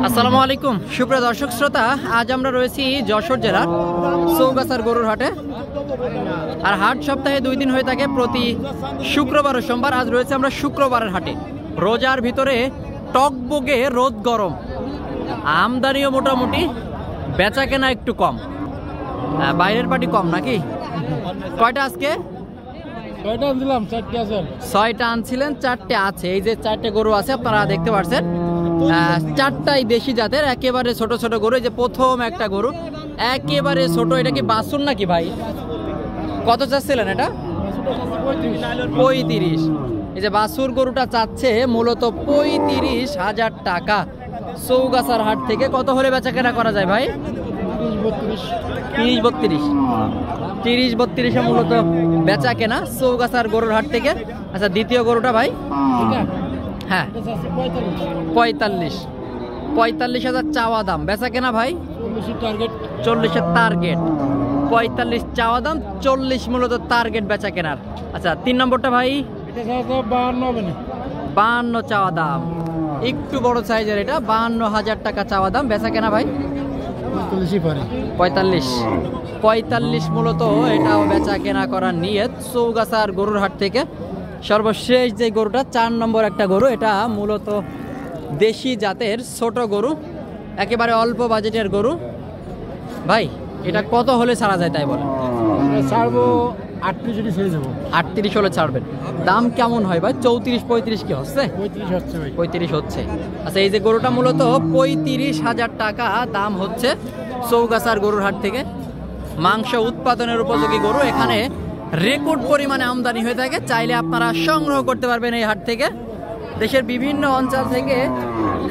আসসালামু আলাইকুম সুপ্রিয় দর্শক শ্রোতা, আজ আমরা রয়েছি যশোর জেলার চৌগাছার গরুর হাটে। আর হাট সপ্তাহে 2 দিন হয়ে থাকে, প্রতি শুক্রবার ও সোমবার। আজ রয়েছে আমরা শুক্রবারের হাটে। রোজার ভিতরে টকবগে রোদ গরম, আমদানিও মোটামুটি, বেচা কেনা একটু কম, বাইরের পার্টি কম নাকি? কয়টা আজকে? 6টা আনছিলাম, 4টে আছে। 6টা আনছিলেন, 4টে আছে। এই যে 4টে গরু আছে আপনারা দেখতে পাচ্ছেন, 4টাই দেশি জাতের, একেবারে ছোট ছোট গরু। এই যে প্রথম একটা গরু একেবারে ছোট, এটা কি বাছুর নাকি ভাই? কত চাচ্ছিলেন এটা? 35। এই যে বাছুর গরুটা চাচ্ছে মূলত 35,000 টাকা চৌগাছার হাট থেকে। কত হলে বেচা কেনা করা যায় ভাই? 30-32 মূলত বেচা কেনা চৌগাছার গরুর হাট থেকে। আচ্ছা, দ্বিতীয় গরুটা ভাই? হ্যাঁ, 45,000 চাওয়া দাম, বেচা কেনা ভাই 40-এর টার্গেট। 45 চাওয়া দাম, 40 মূলত টার্গেট বেচা কেনার। আচ্ছা, 3 নম্বরটা ভাই? 52 চাওয়া দাম, একটু বড় সাইজের, এটা 52,000 টাকা চাওয়া দাম, বেচা কেনা ভাই 45 মূলত এটাও বেচা কেনা করার নিয়ত চৌগাছার গরুর হাট থেকে। সর্বশেষ যে গরুটা 4 নম্বর একটা গরু, এটা মূলত দেশি জাতের ছোট গরু, একেবারে অল্প বাজেটের গরু। ভাই এটা কত হলে ছাড়া যায় তাই বলেন? ছাড়বো 38 ছেড়ে দেবো। 38 হলে ছাড়বেন। দাম কেমন হয় ভাই? 34-35 কি হচ্ছে? 35 হচ্ছে ভাই। 35 হচ্ছে। আচ্ছা, এই যে গরুটা মূলত 35,000 টাকা দাম হচ্ছে চৌগাছার গরুর হাট থেকে। মাংস উৎপাদনের উপযোগী গরু, এখানে রেকর্ড পরিমাণে আমদানি হয়ে থাকে। চাইলে আপনারা সংগ্রহ করতে পারবেন এই হাট থেকে। দেশের বিভিন্ন অঞ্চল থেকে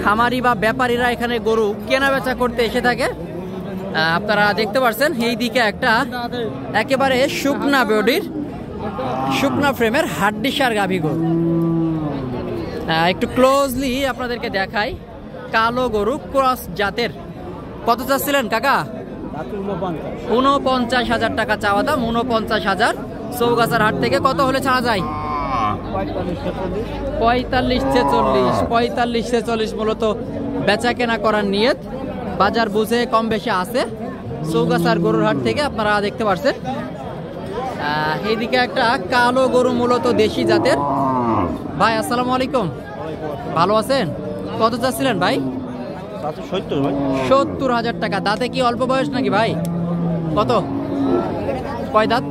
খামারি বা ব্যাপারীরা এখানে গরু কেনা বেচা করতে এসে থাকে। আপনারা দেখতে পাচ্ছেন এই দিকে একটা একেবারে শুকনা বডির, শুকনা ফ্রেমের হাড্ডিসার গাভী গরু। একটু ক্লোজলি আপনাদেরকে দেখাই, কালো গরু, ক্রস জাতের। কত চাচ্ছিলেন কাকা? 49,000 টাকা চাওয়া দাম, 49,000 চৌগাছার হাট থেকে। কত হলে ছাড়া যায়? 45-46 মূলত বেচা কেনা করার নিয়ত। বাজার বুঝে কম বেশি আছে চৌগাছার গরুর হাট থেকে, আপনারা দেখতে পাচ্ছেন। এইদিকে একটা কালো গরু, মূলত দেশি জাতের। ভাই আসসালামু আলাইকুম, ভালো আছেন? কত চাচ্ছিলেন ভাই? 70,000 টাকা। দাঁতে কি অল্প বয়স নাকি ভাই? কত, কয় দাঁত?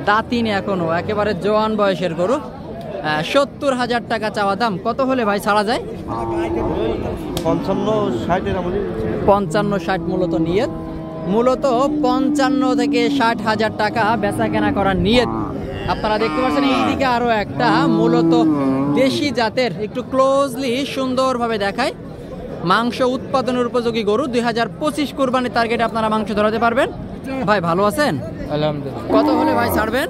দাঁতিনি এখনো, একেবারে জোয়ান বয়সের গরু। 70,000 টাকা চাওয়া দাম। কত হলে ভাই ছাড়া যায়? 55-60 মূলত নিয়ত। মূলত 55 থেকে 60,000 টাকা বেচা কেনা করার নিয়ত। আপনারা দেখতে পাচ্ছেন এইদিকে আরো একটা মূলত দেশি জাতের, একটু ক্লোজলি সুন্দরভাবে দেখায়। মাংস উৎপাদনের উপযোগী গরু, 2025 কুরবানি টার্গেটে আপনারা মাংস ধরাতে পারবেন। ভাই ভালো আছেন? আলহামদুলিল্লাহ। কত হলে ভাই ছাড়বেন?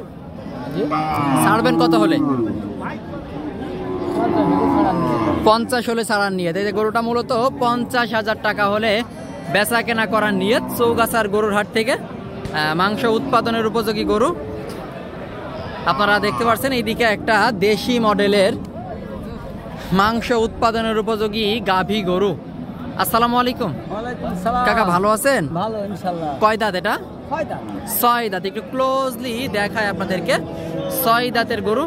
ছাড়বেন কত হলে? 50 হলে ছাড়ার নিয়ত। এই যে গরুটা মূলত 50,000 টাকা হলে বেচা কেনা করার নিয়ত চৌগাছার গরুর হাট থেকে। মাংস উৎপাদনের উপযোগী গরু। আপনারা দেখতে পাচ্ছেন এইদিকে একটা দেশি মডেলের মাংস উৎপাদনের উপযোগী গাভী গরু। আসসালামু আলাইকুম কাকা, ভালো আছেন? ভালো ইনশাআল্লাহ। কয় দাঁত এটা? 6 দাঁত। একটু ক্লোজলি দেখায় আপনাদেরকে। 6 দাঁতের গরু।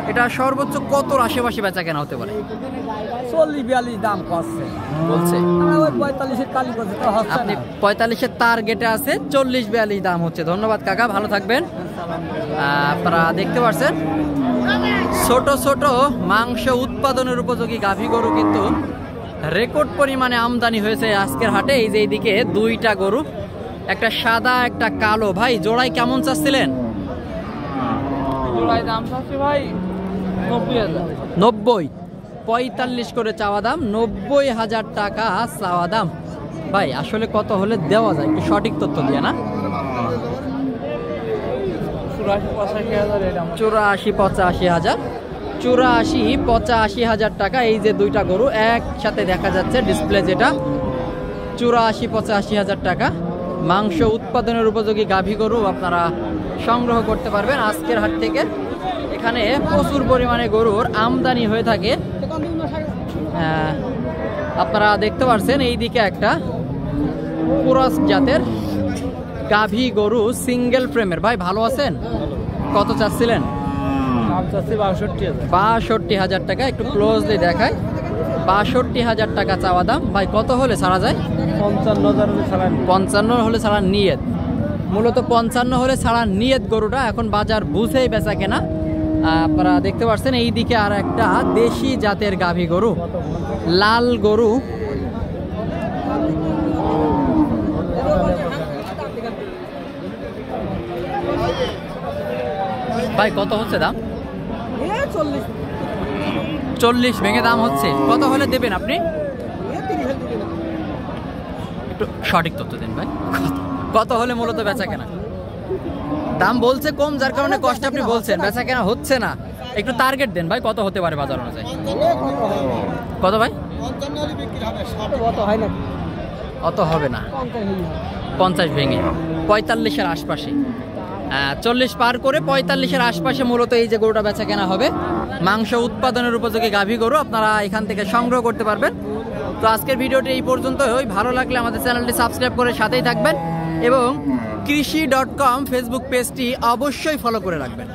এটা সর্বোচ্চ কতর আশেপাশে বেচা কেনা হতে পারে? 40-42 দাম করছে বলছে। 45-এর কালি করছে তো হচ্ছে আপনি না। 45-এর টার্গেটে আছে, 40-42 দাম হচ্ছে। ধন্যবাদ কাকা, ভালো থাকবেন। আপনারা দেখতে পাচ্ছেন ছোট ছোট মাংস উৎপাদনের উপযোগী গাভী গরু কিন্তু রেকর্ড পরিমাণে আমদানি হয়েছে আজকের হাটে। এই যে এইদিকে 2টা গরু, একটা সাদা একটা কালো। ভাই জোড়াই কেমন চাচ্ছিলেন? জোড়ায় দাম চাচ্ছে ভাই 90। 45 করে চাওয়া দাম, 90,000 টাকা চাওয়া দাম। ভাই আসলে কত হলে দেওয়া যায়? একটু সঠিক তথ্য দিয়ে না। 84-85,000। 84-85,000 টাকা। এই যে 2টা গরু একসাথে দেখা যাচ্ছে ডিসপ্লে, যেটা 84-85,000 টাকা। মাংস উৎপাদনের উপযোগী গাভী গরু আপনারা সংগ্রহ করতে পারবেন আজকের হাট থেকে। এখানে প্রচুর পরিমাণে গরুর আমদানি হয়ে থাকে। আপনারা দেখতে পাচ্ছেন এইদিকে একটা ক্রস জাতের গাভী গরু সিঙ্গেল ফ্রেমের। ভাই ভালো আছেন? কত চাচ্ছিলেন? 62,000 টাকা। একটু ক্লোজলি দেখায়, 62,000 টাকা চাওয়া দাম। ভাই কত হলে ছাড়া যায়? 55 হলে ছাড়া নিয়ত, মূলত 55 হলে ছাড়া নিয়ত গরুটা। এখন বাজার বুঝেই বেচা কেনা। আপনারা দেখতে পাচ্ছেন এইদিকে আর একটা দেশি জাতের গাভী গরু, লাল গরু। ভাই কত হচ্ছে দাম? 40 ভেঙে দাম হচ্ছে। কত হলে দেবেন আপনি? একটু সঠিক তথ্য দেন ভাই, কত হলে মূলত বেচা কেনা? দাম বলছে কম, যার কারণে কষ্ট আপনি বলছেন, বেচা কেনা হচ্ছে না। একটু টার্গেট দেন ভাই, কত হতে পারে বাজার অনুযায়ী? কত ভাই? অত হবে না, 50 ভেঙে 45-এর আশপাশে। 40 পার করে 45-এর আশপাশে মূলত এই যে গরুটা বেচা কেনা হবে। মাংস উৎপাদনের উপযোগী গাভী গরু আপনারা এখান থেকে সংগ্রহ করতে পারবেন। তো আজকের ভিডিওটি এই পর্যন্তই। ভালো লাগলে আমাদের চ্যানেলটি সাবস্ক্রাইব করে সাথেই থাকবেন এবং কৃষি.com ফেসবুক পেজটি অবশ্যই ফলো করে রাখবেন।